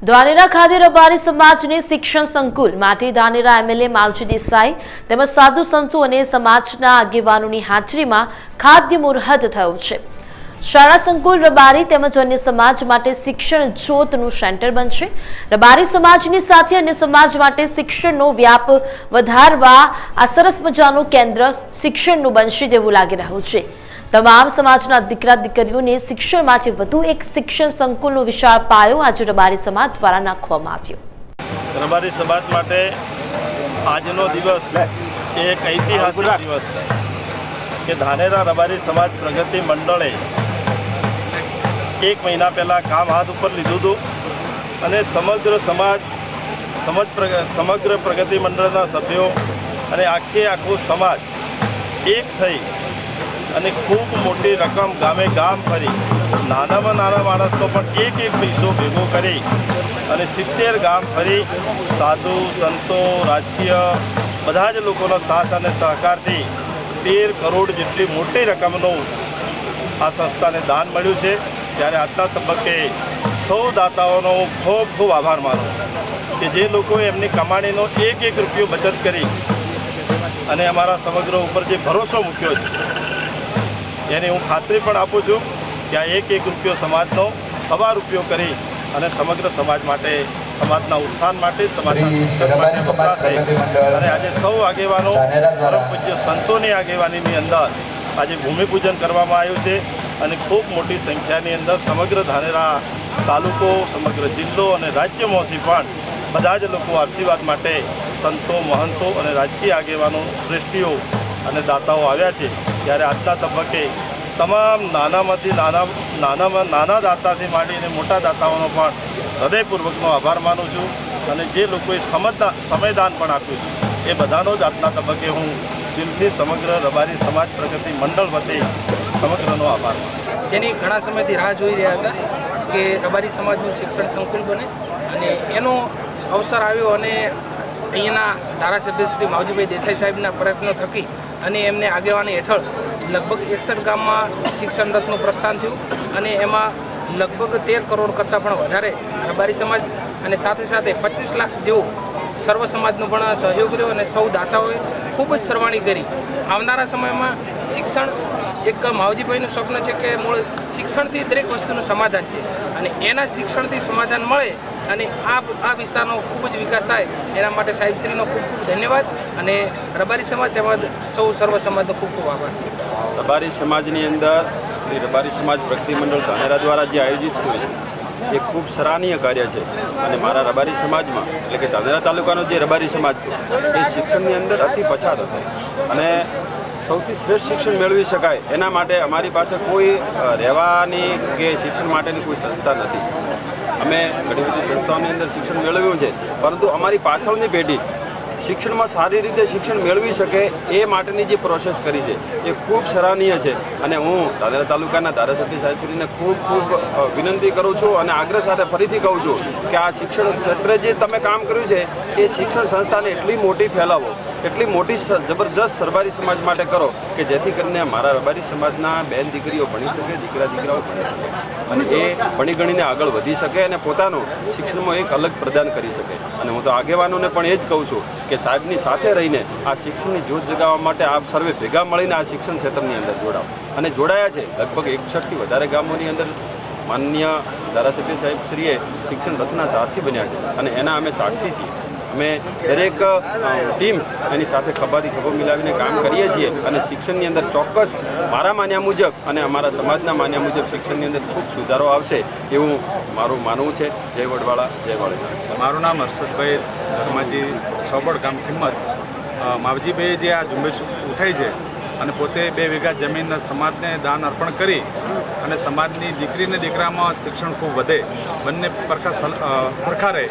ધાનેરા ખાતે રબારી સમાજની શિક્ષણ સંકુલ માટે ધાનેરા એમએલએ માવજી દેસાઈ તેમજ સાધુ સંતો અને સમાજના આગેવાનોની હાજરીમાં ખાદ્ય મુહૂર્ત થયું છે। શાળા સંકુલ રબારી તેમજ અન્ય સમાજ માટે શિક્ષણ જ્યોતનું સેન્ટર બનશે। રબારી સમાજની સાથે અન્ય સમાજ માટે શિક્ષણનો વ્યાપ વધારવા આ સરસ મજાનું કેન્દ્ર શિક્ષણનું બનશે તેવું લાગી રહ્યું છે। તમામ સમાજના દીકરા દીકરીઓને શિક્ષણ માટે વધુ એક શિક્ષણ સંકુલનો વિશાળ પાયો આજે રબારી સમાજ દ્વારા નાખવામાં આવ્યો। રબારી સમાજ માટે આજનો દિવસ એક ઐતિહાસિક દિવસ છે કે ધાનેરા રબારી સમાજ પ્રગતિ મંડળે 1 મહિના પહેલાં કામ હાથ ઉપર લીધું હતું અને સમગ્ર પ્રગતિ મંડળના સભ્યો અને આખો સમાજ એક થઈ અને ખૂબ મોટી રકમ ગામે ગામ ફરી નાનામાં નાના માણસનો પણ એક પૈસો ભેગો કરી અને 70 ગામ ફરી સાધુ સંતો રાજકીય બધા જ લોકોનો સાથ અને સહકારથી 13 કરોડ જેટલી મોટી રકમનું આ સંસ્થાને દાન મળ્યું છે। ત્યારે આજના તબક્કે સૌ દાતાઓનો ખૂબ ખૂબ આભાર માનું કે જે લોકોએ એમની કમાણીનો એક રૂપિયો બચત કરી અને અમારા સમગ્ર ઉપર જે ભરોસો મૂક્યો છે એની હું ખાતરી પણ આપું છું કે આ એક રૂપિયો સમાજનો 1.25 રૂપિયો કરી અને સમગ્ર સમાજ માટે સમાજના ઉત્થાન માટે સમાજના શિક્ષણ માટે વપરાશે। અને આજે સૌ આગેવાનો પરમ પૂજ્ય સંતોની આગેવાનીની અંદર આજે ભૂમિપૂજન કરવામાં આવ્યું છે અને ખૂબ મોટી સંખ્યાની અંદર સમગ્ર ધાનેરા તાલુકો સમગ્ર જિલ્લો અને રાજ્યમાંથી પણ બધા જ લોકો આશીર્વાદ માટે સંતો મહંતો અને રાજકીય આગેવાનો શ્રેષ્ઠીઓ અને દાતાઓ આવ્યા છે। ત્યારે આજના તબક્કે તમામ નાનામાંથી નાના દાતાથી માંડીને મોટા દાતાઓનો પણ હૃદયપૂર્વકનો આભાર માનું છું અને જે લોકોએ સમયદાન પણ આપ્યું છે એ બધાનો જ આજના તબક્કે હું દિલથી સમગ્ર રબારી સમાજ પ્રગતિ મંડળ વતી સમગ્રનો આભાર માનું। જેની ઘણા સમયથી રાહ જોઈ રહ્યા હતા કે રબારી સમાજનું શિક્ષણ સંકુલ બને અને એનો અવસર આવ્યો અને અહીંયાના ધારાસભ્ય શ્રી માવજીભાઈ દેસાઈ સાહેબના પ્રયત્નો થકી અને એમને આગેવાની હેઠળ લગભગ 61 ગામમાં શિક્ષણ રથનું પ્રસ્થાન થયું અને એમાં લગભગ 13 કરોડ કરતાં પણ વધારે રબારી સમાજ અને સાથે સાથે 25 લાખ જેવો સર્વ સમાજનો પણ સહયોગ રહ્યો અને સૌ દાતાઓએ ખૂબ જ સરવાણી કરી। આવનારા સમયમાં શિક્ષણ એક માવજીભાઈનું સ્વપ્ન છે કે મૂળ શિક્ષણથી દરેક વસ્તુનું સમાધાન છે અને એના શિક્ષણથી સમાધાન મળે અને આ વિસ્તારનો ખૂબ જ વિકાસ થાય એના માટે સાહેબશ્રીનો ખૂબ ખૂબ ધન્યવાદ અને રબારી સમાજ તેમજ સર્વ સમાજનો ખૂબ ખૂબ આભાર। રબારી સમાજની અંદર શ્રી રબારી સમાજ પ્રગતિ મંડળ ધાનેરા દ્વારા જે આયોજિત થયું છે એ ખૂબ સરાહનીય કાર્ય છે અને મારા રબારી સમાજમાં એટલે કે ધાનેરા તાલુકાનો જે રબારી સમાજ હતો એ શિક્ષણની અંદર અતિ પછાત હતો અને સૌથી શ્રેષ્ઠ શિક્ષણ મેળવી શકાય એના માટે અમારી પાસે કોઈ રહેવાની કે શિક્ષણ માટેની કોઈ સંસ્થા નથી। અમે ઘણી બધી સંસ્થાઓની અંદર શિક્ષણ મેળવ્યું છે પરંતુ અમારી પાછળની પેઢી શિક્ષણમાં સારી રીતે શિક્ષણ મેળવી શકે એ માટેની જે પ્રોસેસ કરી છે એ ખૂબ સરાહનીય છે અને હું ધાનેરા તાલુકાના ધારાસભ્ય સાહેબશ્રીને ખૂબ વિનંતી કરું છું અને આગ્રહ સાથે ફરીથી કહું છું કે આ શિક્ષણ ક્ષેત્રે જે તમે કામ કર્યું છે એ શિક્ષણ સંસ્થાને એટલી મોટી ફેલાવો એટલી મોટી જબરજસ્ત રબારી સમાજ માટે કરો કે જેથી કરીને મારા રબારી સમાજના બેન દીકરીઓ ભણી શકે દીકરા દીકરાઓ ભણી શકે અને એ ભણી ગણીને આગળ વધી શકે અને પોતાનું શિક્ષણમાં એક અલગ પ્રદાન કરી શકે। અને હું તો આગેવાનોને પણ એ જ કહું છું કે સાહેબની સાથે રહીને આ શિક્ષણની જ્યોત જગાવવા માટે આપ સર્વે ભેગા મળીને આ શિક્ષણ ક્ષેત્રની અંદર જોડાઓ અને જોડાયા છે લગભગ 61થી વધારે ગામોની અંદર માનનીય ધારાસભ્ય સાહેબશ્રીએ શિક્ષણ રથના સારથી બન્યા છે અને એના અમે સાક્ષી છીએ। અમે દરેક ટીમ એની સાથે ખભાથી ખભો મિલાવીને કામ કરીએ છીએ અને શિક્ષણની અંદર ચોક્કસ મારા માન્યા મુજબ અને અમારા સમાજના માન્યા મુજબ શિક્ષણની અંદર ખૂબ સુધારો આવશે એવું મારું માનવું છે। જય વડવાળા જય વાળીનાથ। મારું નામ હર્ષદભાઈ ધર્માજી સોબડ ગામ કિંમત માવજીભાઈએ જે આ ઝુંબેશ ઉઠાઈ છે અને પોતે 2 વીઘા જમીન સમાજને દાન અર્પણ કરી અને સમાજની દીકરીને દીકરામાં શિક્ષણ ખૂબ વધે બંને પ્રકાર સરખા રહે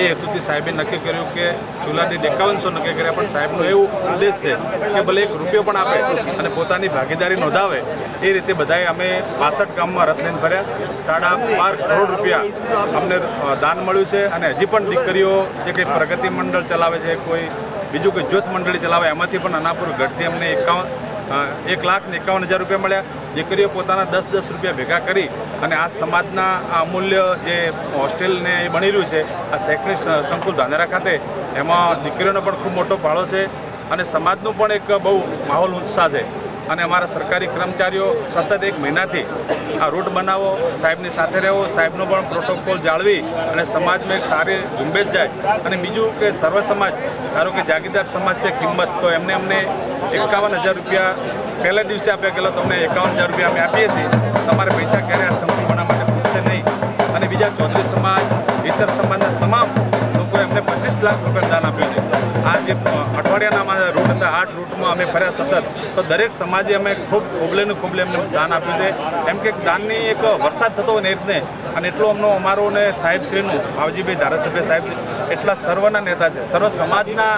એ હેતુથી સાહેબે નક્કી કર્યું કે ચૂલાથી 5100 નક્કી કર્યા પણ સાહેબનો એવું ઉદ્દેશ છે કે ભલે 1 રૂપિયો પણ આપે અને પોતાની ભાગીદારી નોંધાવે એ રીતે બધાએ અમે 62 ગામમાં રથ લઈને ફર્યા। 12.5 કરોડ રૂપિયા અમને દાન મળ્યું છે અને હજી પણ દીકરીઓ જે કંઈ પ્રગતિ મંડળ ચલાવે છે કોઈ બીજું કોઈ જ્યોત મંડળી ચલાવે એમાંથી પણ અનાપુર ગઢથી અમને 1,51,000 રૂપિયા મળ્યા. દીકરીઓ પોતાના 10-10 રૂપિયા ભેગા કરી અને આ સમાજના આ અમૂલ્ય જે હોસ્ટેલને એ બની રહ્યું છે આ શૈક્ષણિક સંકુલ ધાનેરા ખાતે, એમાં દીકરીઓનો પણ ખૂબ મોટો ફાળો છે અને સમાજનું પણ એક બહુ માહોલ ઉત્સાહ છે. અને અમારા સરકારી કર્મચારીઓ સતત 1 મહિનાથી આ રૂટ બનાવો, સાહેબની સાથે રહેવો, સાહેબનો પણ પ્રોટોકોલ જાળવી અને સમાજમાં એક સારી ઝુંબેશ જાય. અને બીજું કે સર્વ સમાજ, ધારો કે જાગીરદાર સમાજ છે કિંમત, તો અમને 51,000 રૂપિયા પહેલા દિવસે આપ્યા, ગયેલો તમને 51,000 રૂપિયા અમે આપીએ છીએ. તમારે પૈસા ક્યારે આ સંકુલ બનાવવા માટે પૂછશે નહીં. અને બીજા ચૌધરી સમાજ, ઇતર સમાજના તમામ લોકોએ અમને 25 લાખ રૂપિયા દાન આપ્યું છે. આ જે અઠવાડિયાના અમારા રૂટ હતા 8 રૂટમાં અમે ફર્યા સતત, તો દરેક સમાજે અમે ખૂબ ખોબલે અમને દાન આપ્યું છે. એમ કે દાનની એક વરસાદ થતો હોય ને એ રીતને. અને એટલું અમારો ને સાહેબશ્રીનું માવજીભાઈ ધારાસભ્ય સાહેબ એટલા સર્વના નેતા છે. સર્વ સમાજના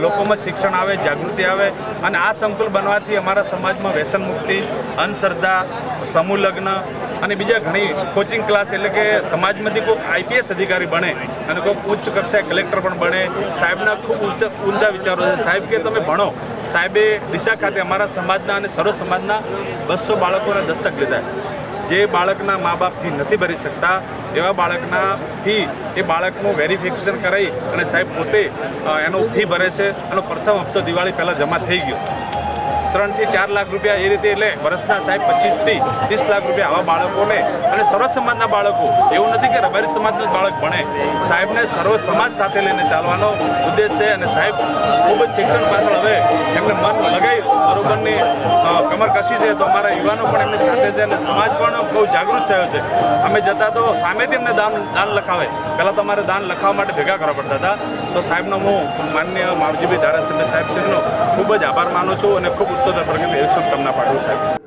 લોકોમાં શિક્ષણ આવે, જાગૃતિ આવે. અને આ સંકુલ બનવાથી અમારા સમાજમાં વ્યસન મુક્તિ, અંધશ્રદ્ધા, સમૂહ લગ્ન અને બીજા ઘણી કોચિંગ ક્લાસ, એટલે કે સમાજમાંથી કોઈક IPS અધિકારી બને અને કોઈક ઉચ્ચ કક્ષાએ કલેક્ટર પણ બને. સાહેબના ખૂબ ઊંચા વિચારો છે. સાહેબ કે તમે ભણો. સાહેબે ડીસા ખાતે અમારા સમાજના અને સર્વ સમાજના 200 બાળકોને દસ્તક લીધા. જે બાળકના મા બાપ ફી નથી ભરી શકતા એવા બાળકના ફી એ બાળકનું વેરિફિકેશન કરાવી અને સાહેબ પોતે એનું ફી ભરે છે. એનો પ્રથમ હપ્તો દિવાળી પહેલાં જમા થઈ ગયો. 3 થી 4 લાખ રૂપિયા એ રીતે, એટલે વર્ષના સાહેબ 25 થી 30 લાખ રૂપિયા આવા બાળકોને. અને સર્વ સમાજના બાળકો, એવું નથી કે રબારી સમાજનું જ બાળક ભણે. સાહેબને સર્વ સમાજ સાથે લઈને ચાલવાનો ઉદ્દેશ છે. અને સાહેબ ખૂબ જ શિક્ષણ પાછળ હવે એમને મન લગાવી બરોબરની કમર કસી છે. તો અમારા યુવાનો પણ એમની સાથે છે અને સમાજ પણ બહુ જાગૃત થયો છે. અમે જતા તો સામેથી એમને દાન લખાવે. પહેલાં તો અમારે દાન લખાવવા માટે ભેગા કરવા પડતા હતા. તો સાહેબનો હું માન્ય માવજીભાઈ ધારાસભ્ય સાહેબશ્રીનો ખૂબ જ આભાર માનું છું અને ખૂબ ઉત્તર પ્રગતિ શુભકામના પાઠવું સાહેબ.